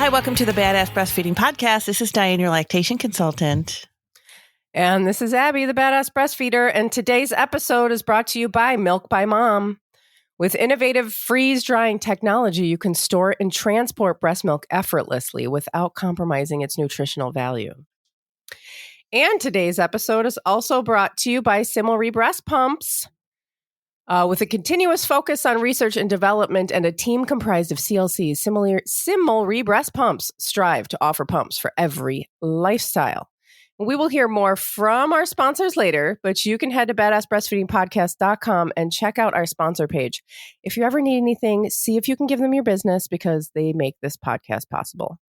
Hi, welcome to the Badass Breastfeeding Podcast. This is Dianne, your lactation consultant. And this is Abby, the Badass Breastfeeder. And today's episode is brought to you by Milk by Mom. With innovative freeze-drying technology, you can store and transport breast milk effortlessly without compromising its nutritional value. And today's episode is also brought to you by Similry Breast Pumps. With a continuous focus on research and development and a team comprised of CLCs, Similry Breast Pumps strive to offer pumps for every lifestyle. We will hear more from our sponsors later, but you can head to badassbreastfeedingpodcast.com and check out our sponsor page. If you ever need anything, see if you can give them your business because they make this podcast possible.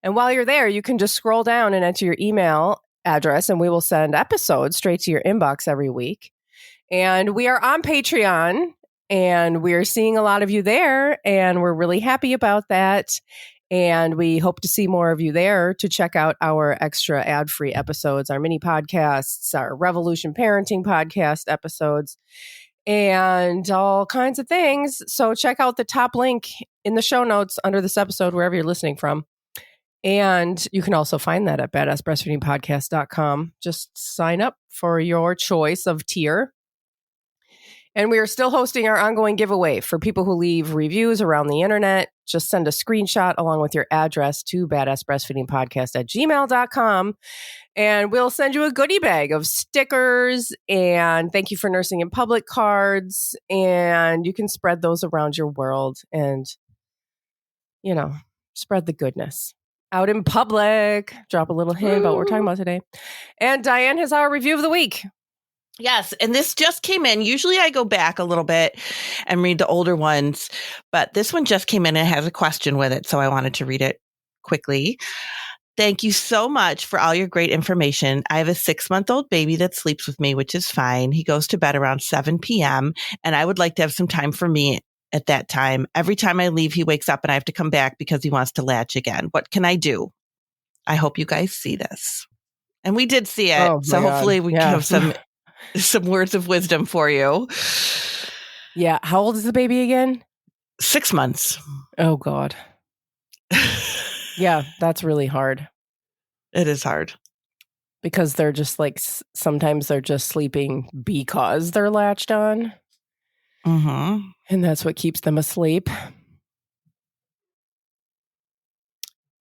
And while you're there, you can just scroll down and enter your email address, and we will send episodes straight to your inbox every week. And we are on Patreon, and we're seeing a lot of you there, and we're really happy about that. And we hope to see more of you there to check out our extra ad-free episodes, our mini podcasts, our Revolution Parenting podcast episodes, and all kinds of things. So check out the top link in the show notes under this episode, wherever you're listening from. And you can also find that at badassbreastfeedingpodcast.com. Just sign up for your choice of tier. And we are still hosting our ongoing giveaway for people who leave reviews around the internet. Just send a screenshot along with your address to badassbreastfeedingpodcast@gmail.com. And we'll send you a goodie bag of stickers and thank you for nursing in public cards. And you can spread those around your world and, you know, spread the goodness out in public. Drop a little hint about what we're talking about today. And Dianne has our review of the week. Yes, and this just came in. Usually I go back a little bit and read the older ones, but this one just came in and has a question with it, so I wanted to read it quickly. Thank you so much for all your great information. I have a 6-month-old baby that sleeps with me, which is fine. He goes to bed around 7 p.m., and I would like to have some time for me at that time. Every time I leave, he wakes up and I have to come back because he wants to latch again. What can I do? I hope you guys see this. And we did see it, so hopefully we can have some words of wisdom for you. Yeah. How old is the baby again? 6 months. Oh, God. Yeah, that's really hard. It is hard. Because they're just like, sometimes they're just sleeping because they're latched on. Mm-hmm. And that's what keeps them asleep.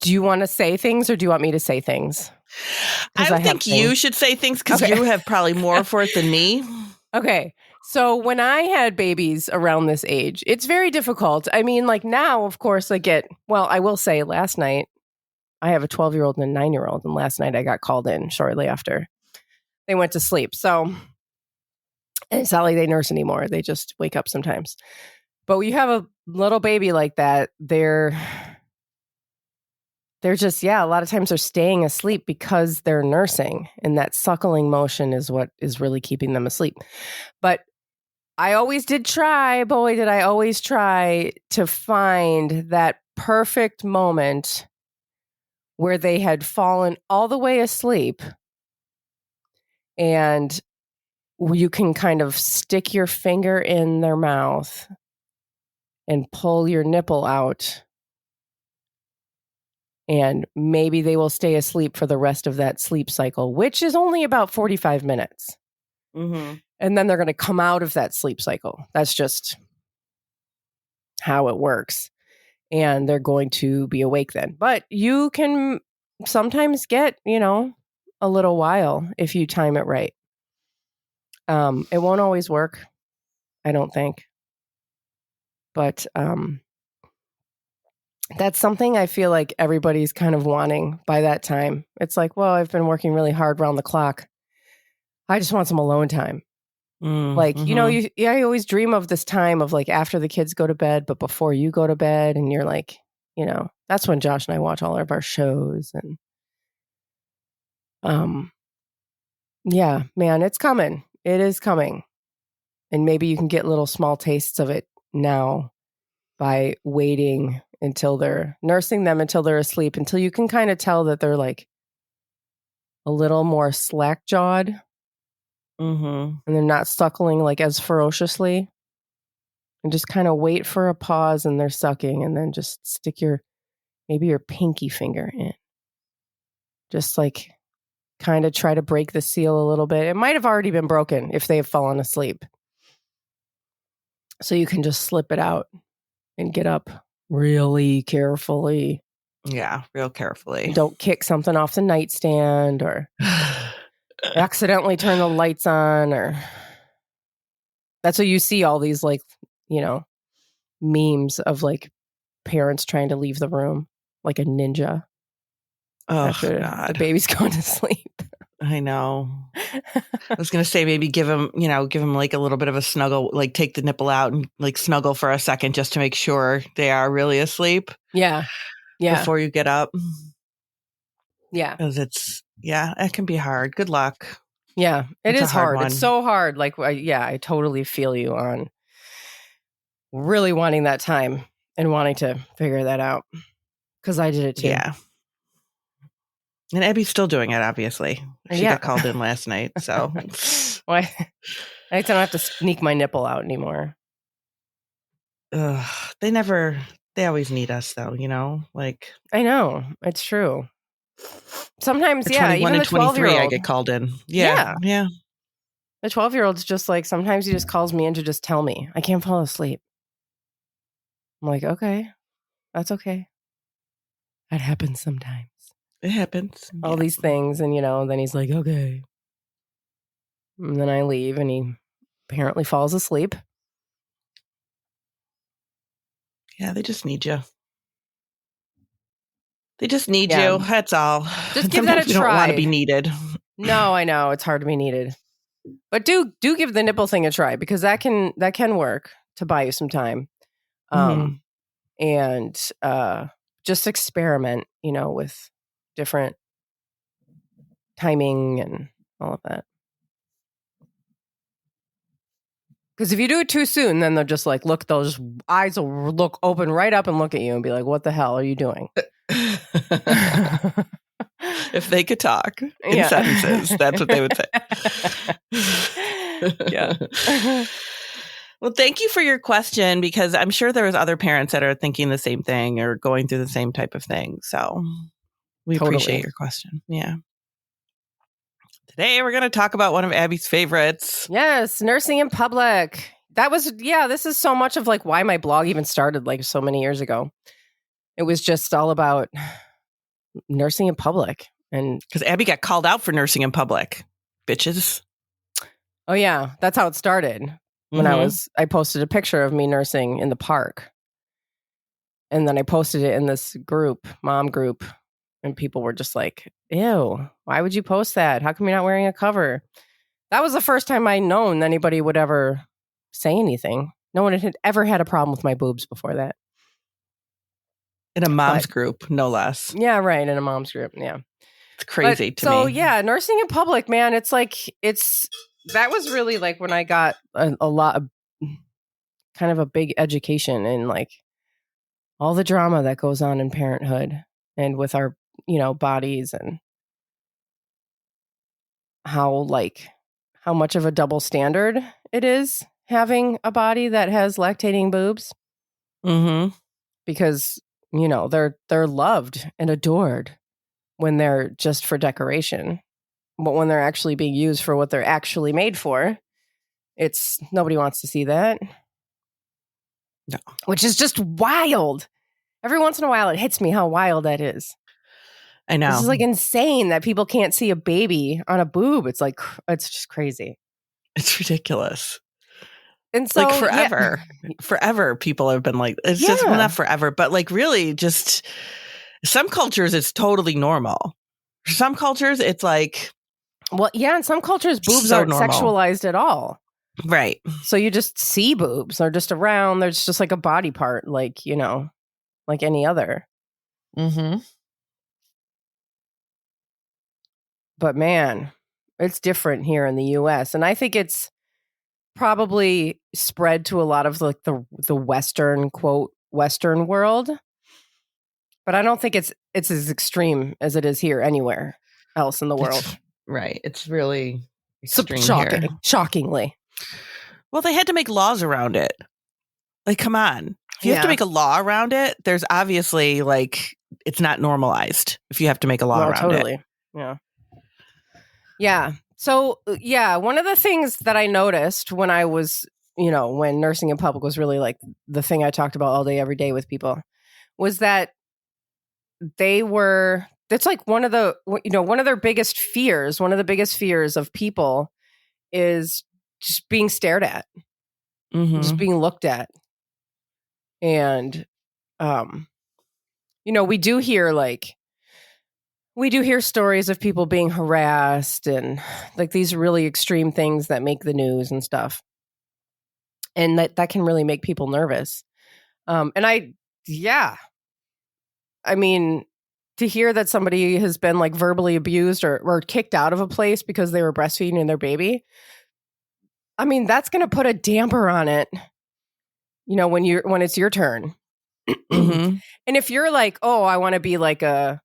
Do you want to say things or do you want me to say things? I think you should say things because you have probably more for it than me. Okay. So when I had babies around this age, it's very difficult. I mean, like now, of course, I will say last night, I have a 12-year-old and a 9-year-old. And last night I got called in shortly after they went to sleep. So and it's not like they nurse anymore. They just wake up sometimes. But when you have a little baby like that, they're just, a lot of times they're staying asleep because they're nursing. And that suckling motion is what is really keeping them asleep. But I always did try, boy, did I always try to find that perfect moment where they had fallen all the way asleep. And you can kind of stick your finger in their mouth and pull your nipple out. And maybe they will stay asleep for the rest of that sleep cycle, which is only about 45 minutes. Mm-hmm. And then they're going to come out of that sleep cycle. That's just how it works. And they're going to be awake then. But you can sometimes get, a little while if you time it right. It won't always work, I don't think. But that's something I feel like everybody's kind of wanting by that time. It's like, well, I've been working really hard around the clock. I just want some alone time. Mm-hmm. I always dream of this time of like after the kids go to bed, but before you go to bed. And you're like, that's when Josh and I watch all of our shows. And yeah, man, it's coming. It is coming. And maybe you can get little small tastes of it now by waiting until they're nursing them until they're asleep, until you can kind of tell that they're like a little more slack-jawed. Mm-hmm. And they're not suckling like as ferociously. And just kind of wait for a pause and they're sucking, and then just stick your maybe your pinky finger in. Just like kind of try to break the seal a little bit. It might have already been broken if they have fallen asleep. So you can just slip it out and get up really carefully. Yeah, real carefully. Don't kick something off the nightstand or accidentally turn the lights on, or that's what you see all these like, memes of like parents trying to leave the room like a ninja after the baby's gone to sleep. I know. I was going to say maybe give him like a little bit of a snuggle, like take the nipple out and like snuggle for a second just to make sure they are really asleep. Yeah. Before you get up. Yeah. Because it can be hard. Good luck. Yeah, it is hard. It's so hard. Like, I totally feel you on really wanting that time and wanting to figure that out. Because I did it too. Yeah. And Abby's still doing it, obviously. She got called in last night, so. Well, I don't have to sneak my nipple out anymore. They always need us, though, like. I know. It's true. Sometimes, even the 12-year-old. I get called in. Yeah. The 12-year-old's just like, sometimes he just calls me in to just tell me, I can't fall asleep. I'm like, okay, that's okay. That happens sometimes. It happens. All these things. And, then he's like, okay. And then I leave and he apparently falls asleep. Yeah, they just need you. They just need you. That's all. Just give that a try. You don't want to be needed. No, I know. It's hard to be needed. But do give the nipple thing a try, because that can work to buy you some time. And just experiment, with different timing and all of that. Because if you do it too soon, then they'll just like look, those eyes will look open right up and look at you and be like, what the hell are you doing? If they could talk in sentences, that's what they would say. Yeah. Well, thank you for your question, because I'm sure there was other parents that are thinking the same thing or going through the same type of thing. So we appreciate your question. Yeah. Today, we're going to talk about one of Abby's favorites. Yes, nursing in public. This is so much of like why my blog even started like so many years ago. It was just all about nursing in public. And because Abby got called out for nursing in public, bitches. Oh, yeah. That's how it started. When I posted a picture of me nursing in the park. And then I posted it in this group, mom group. And people were just like, ew, why would you post that? How come you're not wearing a cover? That was the first time I'd known anybody would ever say anything. No one had ever had a problem with my boobs before that. In a mom's group, no less. Yeah, right. In a mom's group. Yeah. It's crazy to me. So, yeah, nursing in public, man, that was really like when I got a lot of kind of a big education in like all the drama that goes on in parenthood and with our, bodies, and how much of a double standard it is having a body that has lactating boobs. Mm-hmm. Because, they're loved and adored when they're just for decoration. But when they're actually being used for what they're actually made for, nobody wants to see that. No. Which is just wild. Every once in a while, it hits me how wild that is. I know. This is like insane that people can't see a baby on a boob. It's like, it's just crazy. It's ridiculous. And so, like forever people have been like, it's just, well, not forever, but like really just some cultures, it's totally normal. For some cultures, it's like, well, yeah, in some cultures, boobs aren't sexualized at all. Right. So you just see boobs. They're just around. They're just like a body part, like, like any other. Mm-hmm. But man, it's different here in the U.S. And I think it's probably spread to a lot of like the Western, quote, Western world. But I don't think it's as extreme as it is here anywhere else in the world. Right. It's really extreme here. Shockingly. Well, they had to make laws around it. Like, come on. If you have to make a law around it, there's obviously like it's not normalized if you have to make a law around it. Yeah. Yeah. So, yeah, one of the things that I noticed when I was, when nursing in public was really like the thing I talked about all day, every day with people was that it's like one of their biggest fears, one of the biggest fears of people is just being stared at, just being looked at. And, we do hear stories of people being harassed and like these really extreme things that make the news and stuff. And that can really make people nervous. I mean, to hear that somebody has been like verbally abused or kicked out of a place because they were breastfeeding their baby, I mean, that's going to put a damper on it, when it's your turn. And if you're like, oh, I want to be like a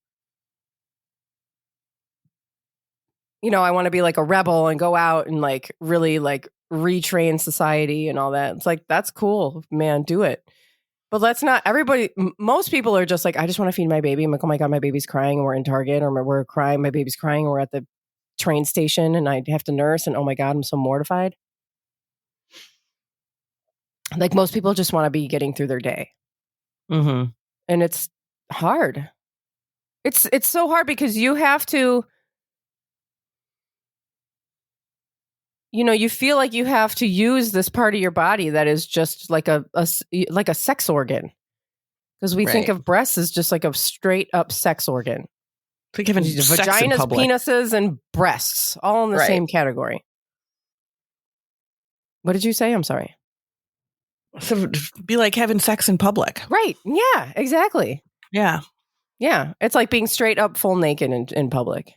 rebel and go out and like really like retrain society and all that. It's like, that's cool, man, do it. But let's not, most people are just like, I just want to feed my baby. I'm like, oh my God, my baby's crying and we're in Target, or we're crying, my baby's crying and we're at the train station and I have to nurse and oh my God, I'm so mortified. Like most people just want to be getting through their day. And it's hard. It's so hard because you have to, you feel like you have to use this part of your body that is just like a sex organ. Because we think of breasts as just like a straight up sex organ. Think of vaginas, penises, and breasts all in the same category. What did you say? I'm sorry. So it'd be like having sex in public. Right. Yeah, exactly. Yeah. Yeah. It's like being straight up full naked in public.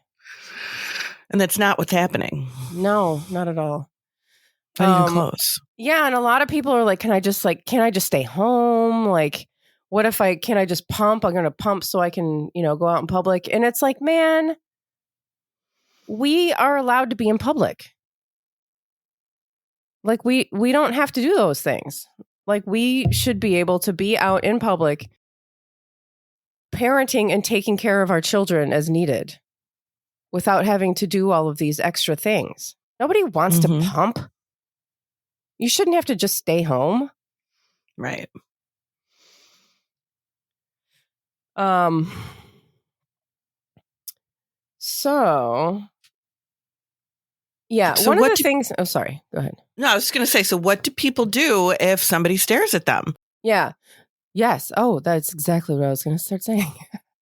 And that's not what's happening. No, not at all. Not even close. Yeah. And a lot of people are like, can I just stay home? Like, what if can I just pump? I'm going to pump so I can, go out in public. And it's like, man, we are allowed to be in public. Like we don't have to do those things. Like we should be able to be out in public, parenting and taking care of our children as needed without having to do all of these extra things. Nobody wants to pump. You shouldn't have to just stay home. Right. So yeah, so one of the things, oh, sorry, go ahead. No, I was just going to say, so what do people do if somebody stares at them? Yeah. Yes. Oh, that's exactly what I was going to start saying.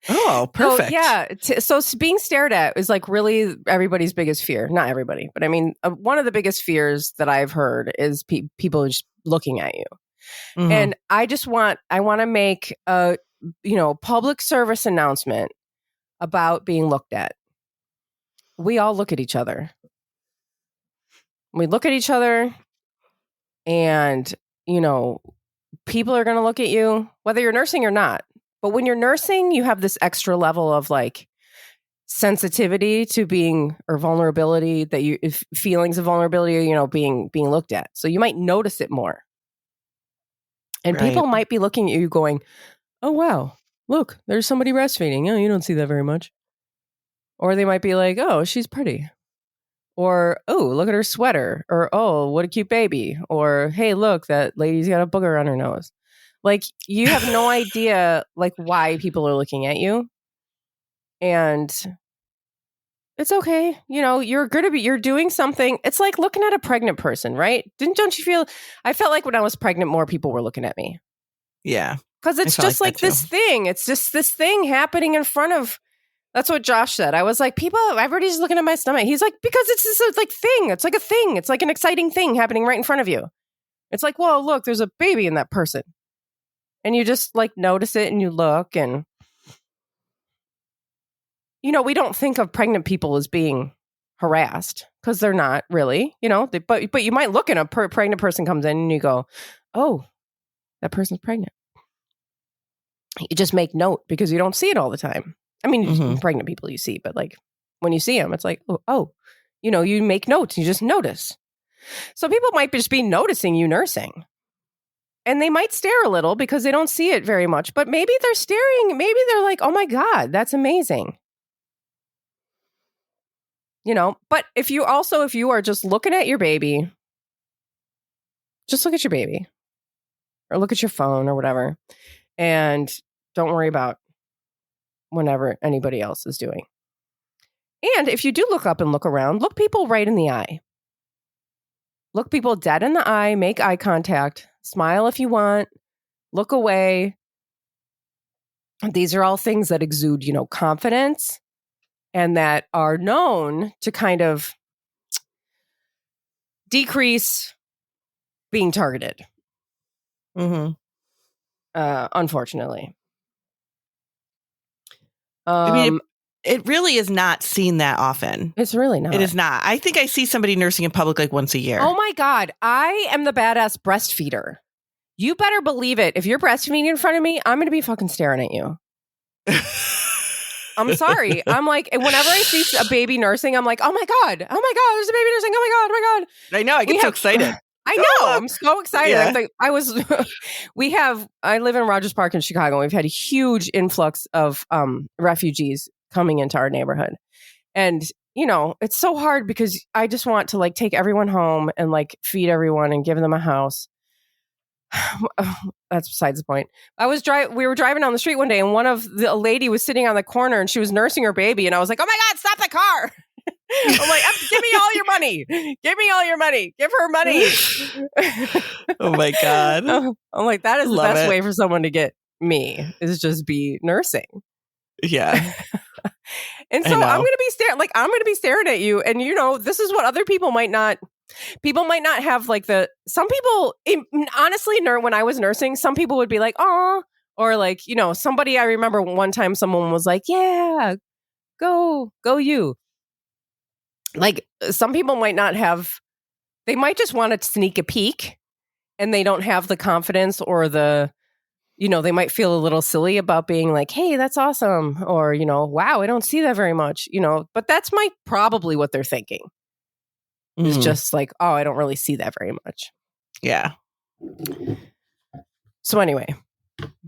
Oh, perfect. So, yeah. So being stared at is like really everybody's biggest fear. Not everybody, but I mean, one of the biggest fears that I've heard is people just looking at you. And I want to make a, public service announcement about being looked at. We all look at each other. We look at each other and, people are going to look at you, whether you're nursing or not. But when you're nursing, you have this extra level of like sensitivity to or vulnerability feelings of vulnerability, being looked at. So you might notice it more. And people might be looking at you going, oh, wow, look, there's somebody breastfeeding. Oh, you don't see that very much. Or they might be like, oh, she's pretty. Or, oh, look at her sweater. Or, oh, what a cute baby. Or, hey, look, that lady's got a booger on her nose. Like, you have no idea, like, why people are looking at you. And it's okay. You're doing something. It's like looking at a pregnant person, right? Don't you feel, I felt like when I was pregnant, more people were looking at me. Yeah. Because it's just like this thing. It's just this thing happening in front of, that's what Josh said. I was like, everybody's looking at my stomach. He's like, because it's this like thing. It's like a thing. It's like an exciting thing happening right in front of you. It's like, whoa, look, there's a baby in that person. And you just like notice it and you look and, we don't think of pregnant people as being harassed because they're not really, but you might look and a pregnant person comes in and you go, oh, that person's pregnant. You just make note because you don't see it all the time. I mean, pregnant people you see, but like when you see them, it's like, oh, you make notes, you just notice. So people might just be noticing you nursing. And they might stare a little because they don't see it very much, but maybe they're staring. Maybe they're like, oh my God, that's amazing. But if you are just looking at your baby, just look at your baby or look at your phone or whatever. And don't worry about whenever anybody else is doing. And if you do look up and look around, look people right in the eye. Look people dead in the eye, make eye contact, smile if you want, look away. These are all things that exude, confidence and that are known to kind of decrease being targeted. Unfortunately. I mean, it really is not seen that often. It's really not. It is not. I think I see somebody nursing in public like once a year. Oh my God. I am the badass breastfeeder. You better believe it. If you're breastfeeding in front of me, I'm going to be fucking staring at you. I'm sorry. I'm like, whenever I see a baby nursing, I'm like, oh my God, there's a baby nursing. Oh my God, oh my God. I know. I get so excited. I know. I'm so excited. Yeah. I live in Rogers Park in Chicago. We've had a huge influx of refugees coming into our neighborhood. And, it's so hard because I just want to take everyone home and feed everyone and give them a house. That's besides the point. We were driving down the street one day and a lady was sitting on the corner and she was nursing her baby. And I was like, oh my God, stop the car. I'm like, give me all your money. Give me all your money. Give her money. Oh my God. I'm like, that is the best way for someone to get me is just be nursing. Yeah. And so I'm going to be staring at you. And this is what other people might not have some people, honestly, when I was nursing, some people would be like, oh, or somebody, I remember one time someone was like, yeah, go you. Some people might not have, they might just want to sneak a peek and they don't have the confidence or they might feel a little silly about being like, hey, that's awesome. Or, wow, I don't see that very much, but that's probably what they're thinking. It's just like, oh, I don't really see that very much. Yeah. So anyway,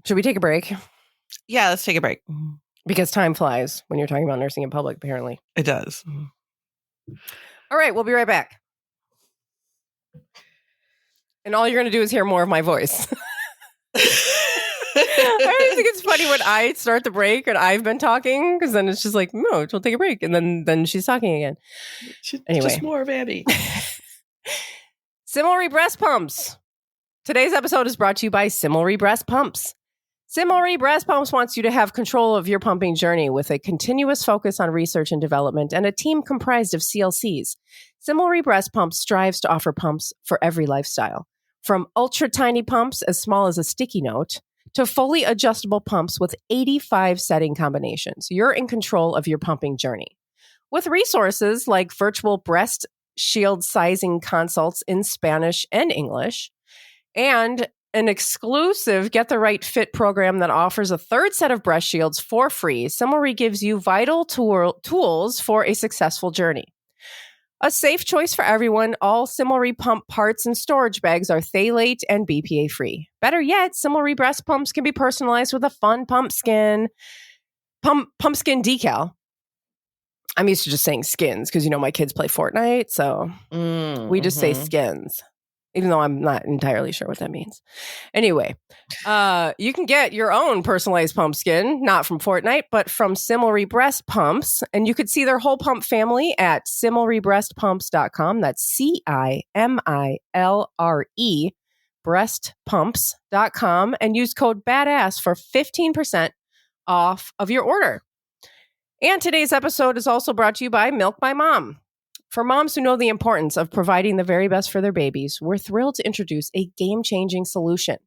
should we take a break? Yeah, let's take a break. Because time flies when you're talking about nursing in public, apparently. It does. All right, we'll be right back. And all you're going to do is hear more of my voice. I always think it's funny when I start the break and I've been talking because then it's just like, no, we'll take a break. And then she's talking again. Anyway. Just more of Abby. Similary breast pumps. Today's episode is brought to you by Similary breast pumps. Similary breast pumps wants you to have control of your pumping journey with a continuous focus on research and development and a team comprised of CLCs. Similary breast pumps strives to offer pumps for every lifestyle. From ultra tiny pumps as small as a sticky note to fully adjustable pumps with 85 setting combinations, you're in control of your pumping journey. With resources like virtual breast shield sizing consults in Spanish and English, and an exclusive Get the Right Fit program that offers a third set of breast shields for free, Similary gives you vital tools for a successful journey. A safe choice for everyone, all Similary pump parts and storage bags are phthalate and BPA free. Better yet, Similary breast pumps can be personalized with a fun pumpkin decal. I'm used to just saying skins because, my kids play Fortnite, so we just say skins, even though I'm not entirely sure what that means. Anyway, you can get your own personalized pump skin, not from Fortnite, but from Similary Breast Pumps. And you could see their whole pump family at similrybreastpumps.com. That's CIMILRE breastpumps.com and use code BADASS for 15% off of your order. And today's episode is also brought to you by Milk by Mom. For moms who know the importance of providing the very best for their babies, we're thrilled to introduce a game-changing solution.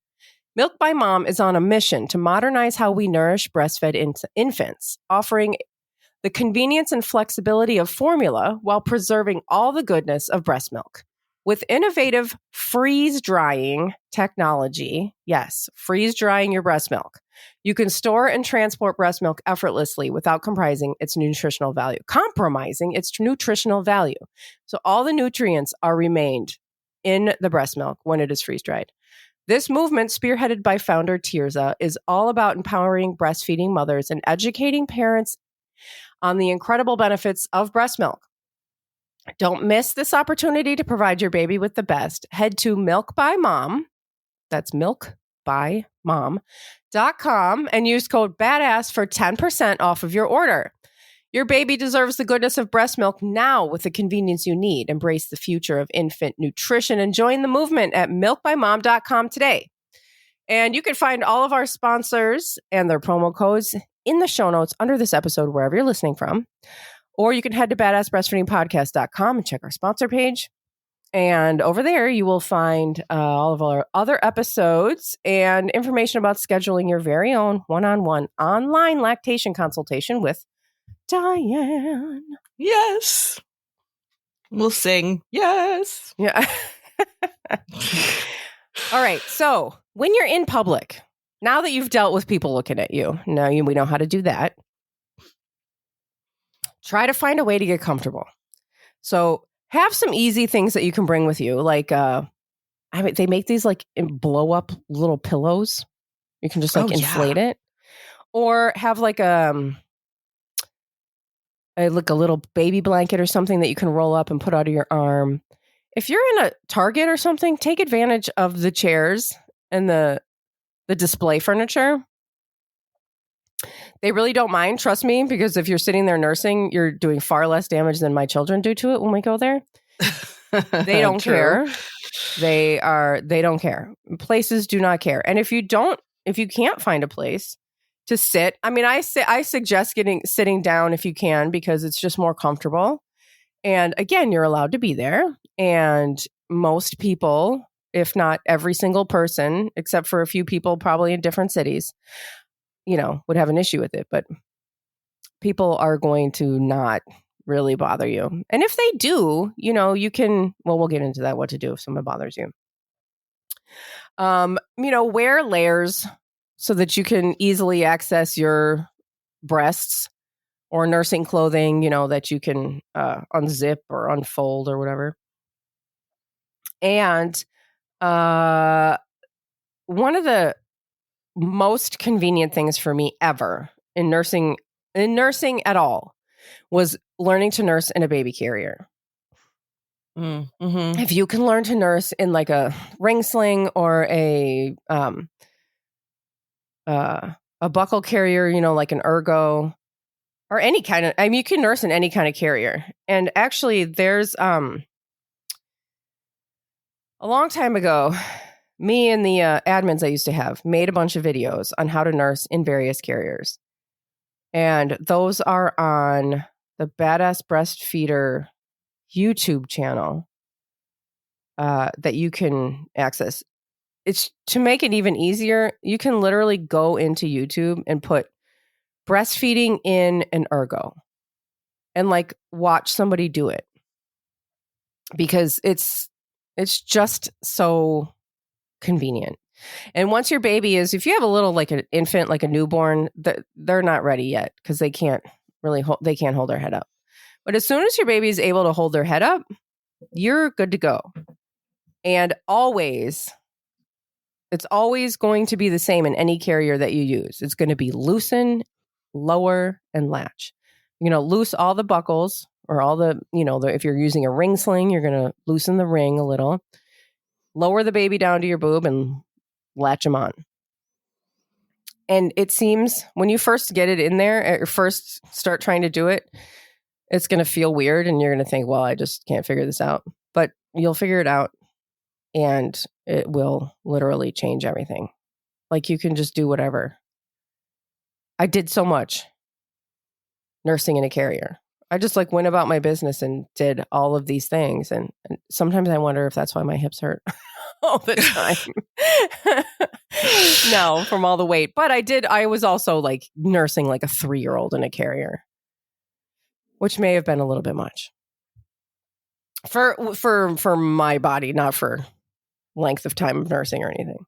Milk by Mom is on a mission to modernize how we nourish breastfed infants, offering the convenience and flexibility of formula while preserving all the goodness of breast milk. With innovative freeze-drying technology, yes, freeze-drying your breast milk, you can store and transport breast milk effortlessly without compromising its nutritional value. So all the nutrients are remained in the breast milk when it is freeze-dried. This movement, spearheaded by founder Tirza, is all about empowering breastfeeding mothers and educating parents on the incredible benefits of breast milk. Don't miss this opportunity to provide your baby with the best. Head to Milk by Mom, that's milkbymom.com, and use code BADASS for 10% off of your order. Your baby deserves the goodness of breast milk now with the convenience you need. Embrace the future of infant nutrition and join the movement at milkbymom.com today. And you can find all of our sponsors and their promo codes in the show notes under this episode, wherever you're listening from. Or you can head to badassbreastfeedingpodcast.com and check our sponsor page. And over there, you will find all of our other episodes and information about scheduling your very own one-on-one online lactation consultation with Dianne. Yes. We'll sing. Yes. Yeah. All right. So when you're in public, now that you've dealt with people looking at you, we know how to do that. Try to find a way to get comfortable. So have some easy things that you can bring with you. Like, they make these like blow up little pillows. You can just inflate it, or have like a little baby blanket or something that you can roll up and put under your arm. If you're in a Target or something, take advantage of the chairs and the display furniture. They really don't mind, trust me, because if you're sitting there nursing, you're doing far less damage than my children do to it when we go there. They don't care. They don't care. Places do not care. And if you can't find a place to sit, I mean, I suggest sitting down if you can, because it's just more comfortable. And again, you're allowed to be there. And most people, if not every single person, except for a few people probably in different cities, would have an issue with it. But people are going to not really bother you. And if they do, you can, we'll get into that, what to do if someone bothers you. Wear layers so that you can easily access your breasts, or nursing clothing, that you can unzip or unfold or whatever. And one of the most convenient things for me ever in nursing at all was learning to nurse in a baby carrier. Mm-hmm. If you can learn to nurse in like a ring sling or a buckle carrier, like an ergo or any kind of, you can nurse in any kind of carrier. And actually there's a long time ago, me and the admins I used to have made a bunch of videos on how to nurse in various carriers. And those are on the Badass Breastfeeder YouTube channel that you can access. It's to make it even easier. You can literally go into YouTube and put breastfeeding in an ergo and watch somebody do it, because it's just so convenient. And once your baby is, if you have a little like an infant, like a newborn, they're not ready yet because they can't hold their head up. But as soon as your baby is able to hold their head up, you're good to go. And it's always going to be the same in any carrier that you use. It's going to be loosen, lower, and latch. Loose all the buckles, or all the, if you're using a ring sling, you're going to loosen the ring a little, lower the baby down to your boob and latch them on. And it seems when you first get it in there, or first start trying to do it, it's going to feel weird and you're going to think, well, I just can't figure this out. But you'll figure it out, and it will literally change everything. You can just do whatever. I did so much nursing in a carrier. I just went about my business and did all of these things. And sometimes I wonder if that's why my hips hurt all the time. No, from all the weight. But I was also nursing a 3-year-old in a carrier, which may have been a little bit much for my body, not for length of time of nursing or anything.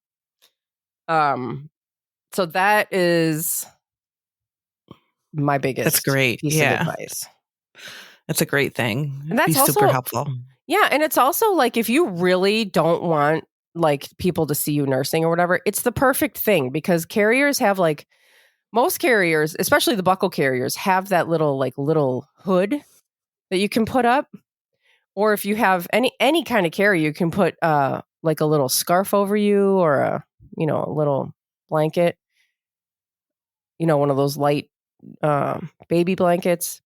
So that is my biggest That's great. piece of advice. That's a great thing. And that's also super helpful. Yeah. And it's also like if you really don't want like people to see you nursing or whatever, it's the perfect thing because carriers have like most carriers, especially the buckle carriers, have that little hood that you can put up. Or if you have any kind of carrier, you can put like a little scarf over you or a little blanket, one of those light baby blankets.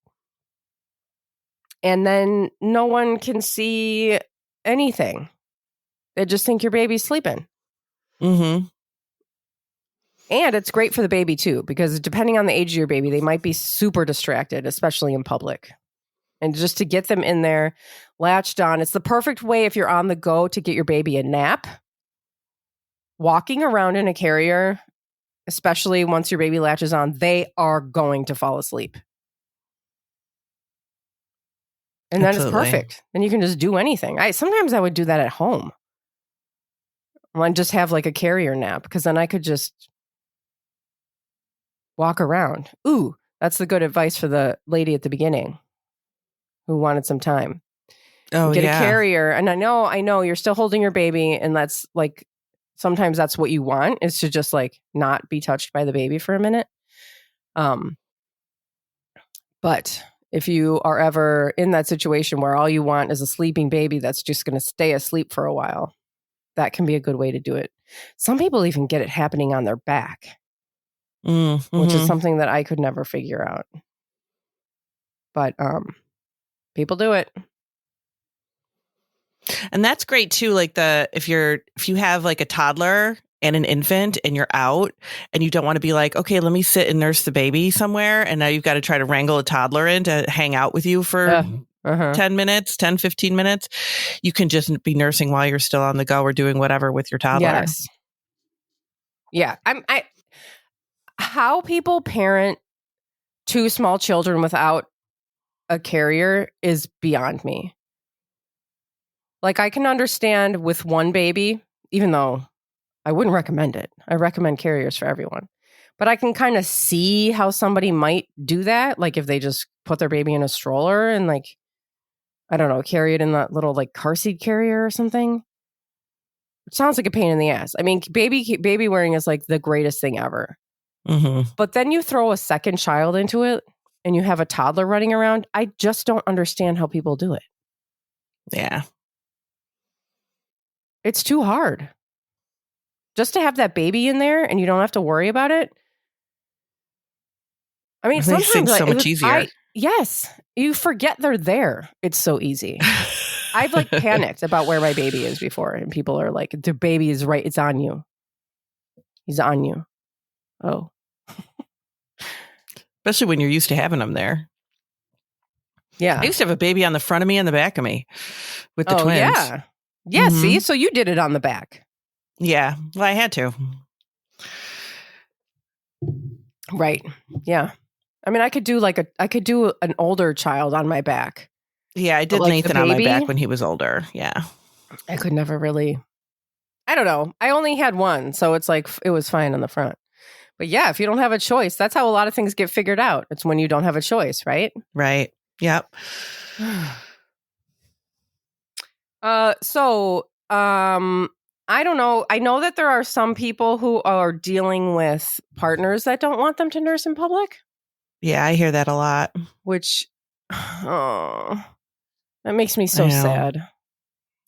And then no one can see anything. They just think your baby's sleeping. Mm-hmm. And it's great for the baby too, because depending on the age of your baby, they might be super distracted, especially in public. And just to get them in there, latched on, it's the perfect way if you're on the go to get your baby a nap. Walking around in a carrier, especially once your baby latches on, they are going to fall asleep. And then Absolutely. it's perfect. Then you can just do anything. Sometimes I would do that at home. I'd just have like a carrier nap because then I could just walk around. Ooh, that's the good advice for the lady at the beginning who wanted some time. Oh, Get yeah. a carrier. And I know you're still holding your baby, and that's like sometimes that's what you want is to just like not be touched by the baby for a minute. But if you are ever in that situation where all you want is a sleeping baby that's just going to stay asleep for a while, that can be a good way to do it. Some people even get it happening on their back, Mm-hmm. which is something that I could never figure out. But people do it. And that's great too. Like if you have like a toddler and an infant and you're out and you don't want to be like, okay, let me sit and nurse the baby somewhere. And now you've got to try to wrangle a toddler in to hang out with you for 10 minutes, 10, 15 minutes. You can just be nursing while you're still on the go or doing whatever with your toddler. Yes. Yeah. How people parent two small children without a carrier is beyond me. Like I can understand with one baby, even though I wouldn't recommend it. I recommend carriers for everyone. But I can kind of see how somebody might do that. Like if they just put their baby in a stroller and like, I don't know, carry it in that little like car seat carrier or something. It sounds like a pain in the ass. I mean, baby wearing is like the greatest thing ever. Mm-hmm. But then you throw a second child into it and you have a toddler running around. I just don't understand how people do it. Yeah. It's too hard. Just to have that baby in there and you don't have to worry about it. I mean, It makes things so much easier. Yes, you forget they're there. It's so easy. I've like panicked about where my baby is before, and people are like, "The baby is right. It's on you. He's on you." Oh, especially when you're used to having them there. Yeah, I used to have a baby on the front of me and the back of me with the twins. Yeah. Mm-hmm. See, so you did it on the back. Yeah, well, I had to. Right. Yeah. I mean, I could do an older child on my back. Yeah, I did like Nathan on my back when he was older. Yeah. I could never really, I don't know. I only had one, so it's like, it was fine on the front. But yeah, if you don't have a choice, that's how a lot of things get figured out. It's when you don't have a choice, right? Right. Yep. I don't know. I know that there are some people who are dealing with partners that don't want them to nurse in public. Yeah, I hear that a lot. Which, that makes me so sad.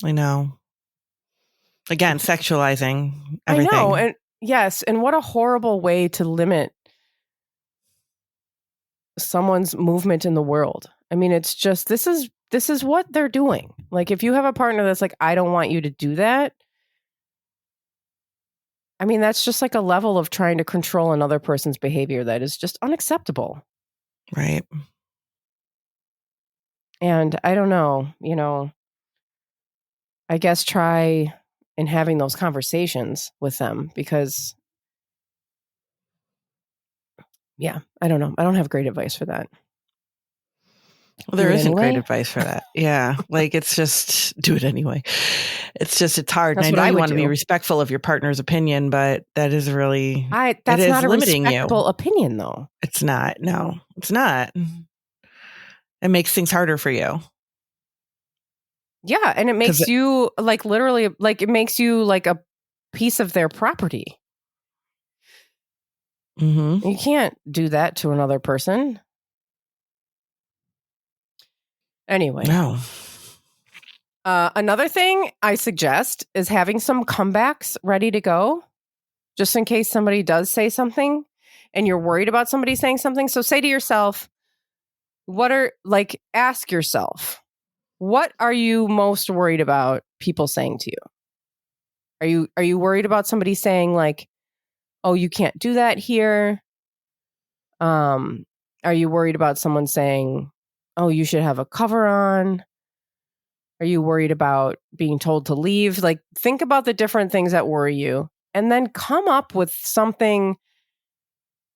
I know. Again, sexualizing everything. I know. And yes. And what a horrible way to limit someone's movement in the world. I mean, it's just, this is what they're doing. Like, if you have a partner that's like, I don't want you to do that. I mean, that's just like a level of trying to control another person's behavior that is just unacceptable. Right. And I don't know, I guess try in having those conversations with them because, yeah, I don't know. I don't have great advice for that. Well, there isn't great advice for that. Yeah. Like, it's just do it anyway. It's hard. That's and I know you want to be respectful of your partner's opinion, but that is really, that's not a respectable opinion though. It's not. No, it's not. It makes things harder for you. Yeah. And it makes you like literally, like it makes you like a piece of their property. Mm-hmm. You can't do that to another person. Anyway. No. Another thing I suggest is having some comebacks ready to go, just in case somebody does say something and you're worried about somebody saying something. So say to yourself, ask yourself, what are you most worried about people saying to you? Are you worried about somebody saying like, oh, you can't do that here? Are you worried about someone saying, oh, you should have a cover on? Are you worried about being told to leave? Like, think about the different things that worry you and then come up with something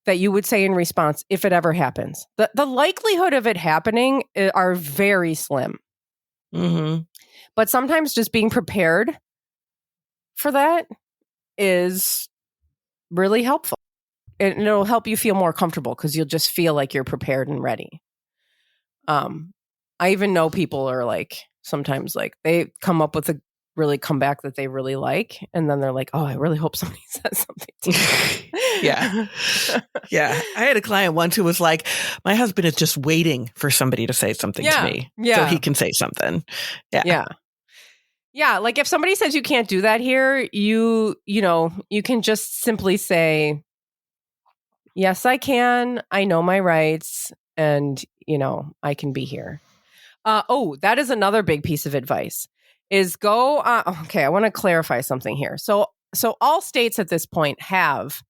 that you would say in response if it ever happens. The likelihood of it happening are very slim. Mm-hmm. But sometimes just being prepared for that is really helpful. And it'll help you feel more comfortable because you'll just feel like you're prepared and ready. I even know people are like, sometimes like they come up with a really comeback that they really like. And then they're like, oh, I really hope somebody says something to me. Yeah. Yeah. I had a client once who was like, my husband is just waiting for somebody to say something to me so he can say something. Yeah. Yeah. Yeah. Like if somebody says you can't do that here, you can just simply say, yes, I can. I know my rights and, I can be here. That is another big piece of advice is go on. Okay. I want to clarify something here. So all states at this point have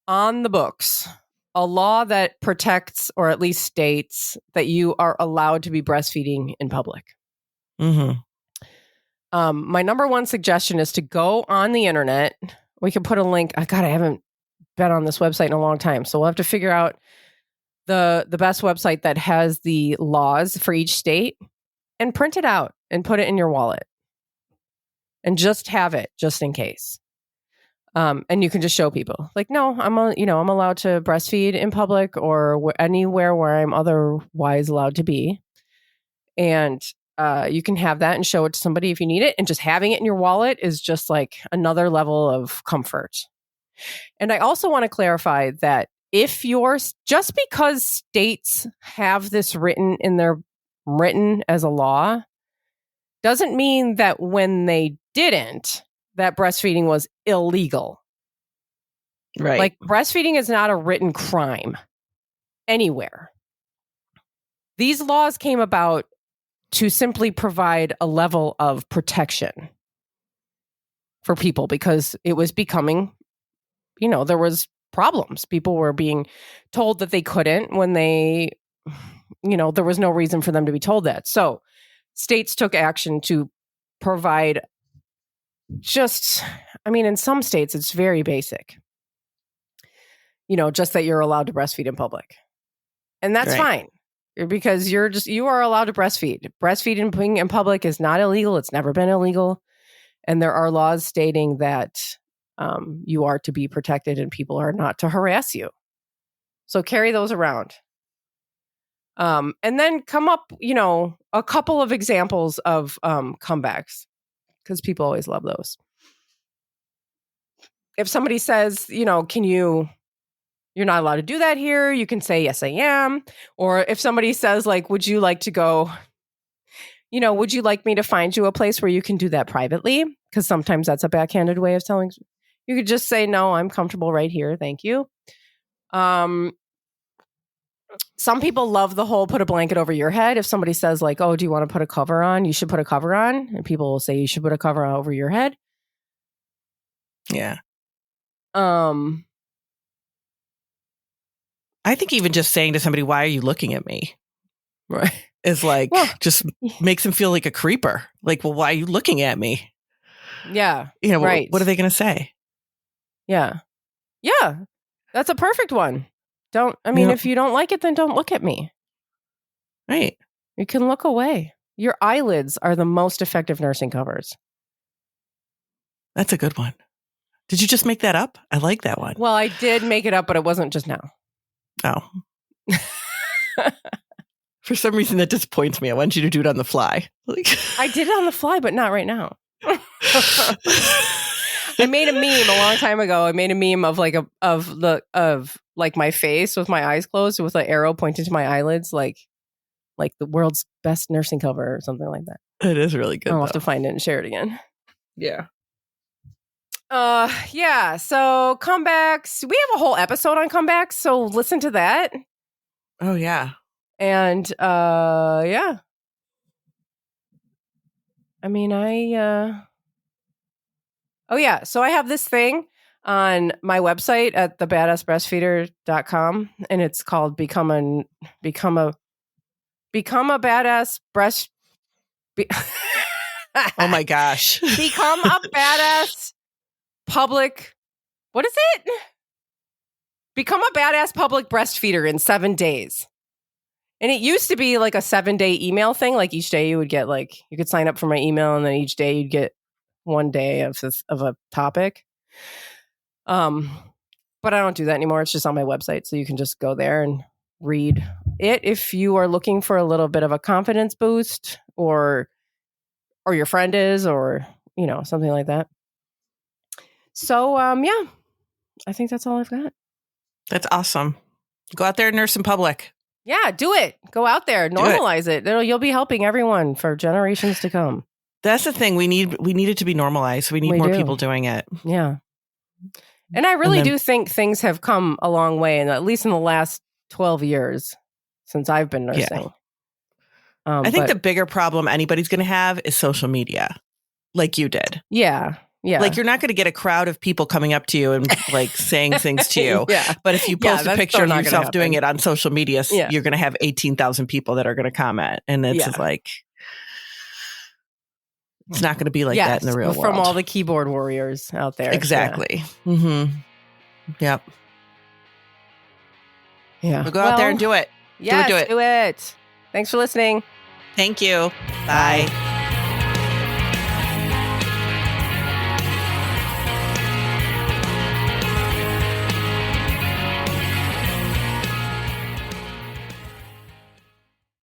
on the books a law that protects or at least states that you are allowed to be breastfeeding in public. Mm-hmm. My number one suggestion is to go on the internet. We can put a link. I haven't been on this website in a long time, so we'll have to figure out the best website that has the laws for each state and print it out and put it in your wallet and just have it just in case. And you can just show people like, no, I'm allowed to breastfeed in public or anywhere where I'm otherwise allowed to be. And you can have that and show it to somebody if you need it. And just having it in your wallet is just like another level of comfort. And I also want to clarify that just because states have this written as a law doesn't mean that when they didn't, that breastfeeding was illegal. Right. Like breastfeeding is not a written crime anywhere. These laws came about to simply provide a level of protection for people because it was becoming, there was problems. People were being told that they couldn't when there was no reason for them to be told that. So states took action to provide in some states, it's very basic, just that you're allowed to breastfeed in public. And that's fine because you are allowed to breastfeed. Breastfeeding in public is not illegal. It's never been illegal. And there are laws stating that you are to be protected and people are not to harass you. So carry those around. And then come up, a couple of examples of comebacks because people always love those. If somebody says, you're not allowed to do that here, you can say, yes, I am. Or if somebody says like, would you like to go, would you like me to find you a place where you can do that privately? Because sometimes that's a backhanded way of telling. You could just say, no, I'm comfortable right here. Thank you. Some people love the whole put a blanket over your head. If somebody says like, oh, do you want to put a cover on? You should put a cover on. And people will say you should put a cover over your head. Yeah. I think even just saying to somebody, why are you looking at me? Right. Is like, just makes them feel like a creeper. Like, well, why are you looking at me? Yeah. Right. What are they going to say? Yeah. Yeah. That's a perfect one. If you don't like it, then don't look at me. Right. You can look away. Your eyelids are the most effective nursing covers. That's a good one. Did you just make that up? I like that one. Well, I did make it up, but it wasn't just now. Oh. For some reason, that disappoints me. I want you to do it on the fly. I did it on the fly, but not right now. I made a meme a long time ago. I made a meme of like my face with my eyes closed with an arrow pointing to my eyelids, like the world's best nursing cover or something like that. It is really good. I'll have to find it and share it again. Yeah. Yeah. So comebacks. We have a whole episode on comebacks, so listen to that. Oh yeah. And yeah. I mean, oh yeah. So I have this thing on my website at thebadassbreastfeeder.com, and it's called become a badass breast. Oh my gosh. Become a badass public. What is it? Become a badass public breastfeeder in 7 days. And it used to be like a 7-day email thing. Like each day you would get you could sign up for my email, and then each day you'd get 1 day of a topic. But I don't do that anymore. It's just on my website. So you can just go there and read it if you are looking for a little bit of a confidence boost, or your friend is, or, something like that. So, yeah, I think that's all I've got. That's awesome. Go out there and nurse in public. Yeah, do it. Go out there, normalize it. You'll be helping everyone for generations to come. That's the thing. We need it to be normalized. We need more people doing it. Yeah. And I really do think things have come a long way, and at least in the last 12 years since I've been nursing. Yeah. I think the bigger problem anybody's going to have is social media, like you did. Yeah. Yeah. Like, you're not going to get a crowd of people coming up to you and saying things to you. Yeah. But if you post a picture of yourself doing it on social media, you're going to have 18,000 people that are going to comment. And it's just it's not going to be like that in the real world. From all the keyboard warriors out there. Exactly. Yeah. Mm-hmm. Yep. Yeah. So go out there and do it. Yes, do it. Do it. Thanks for listening. Thank you. Bye.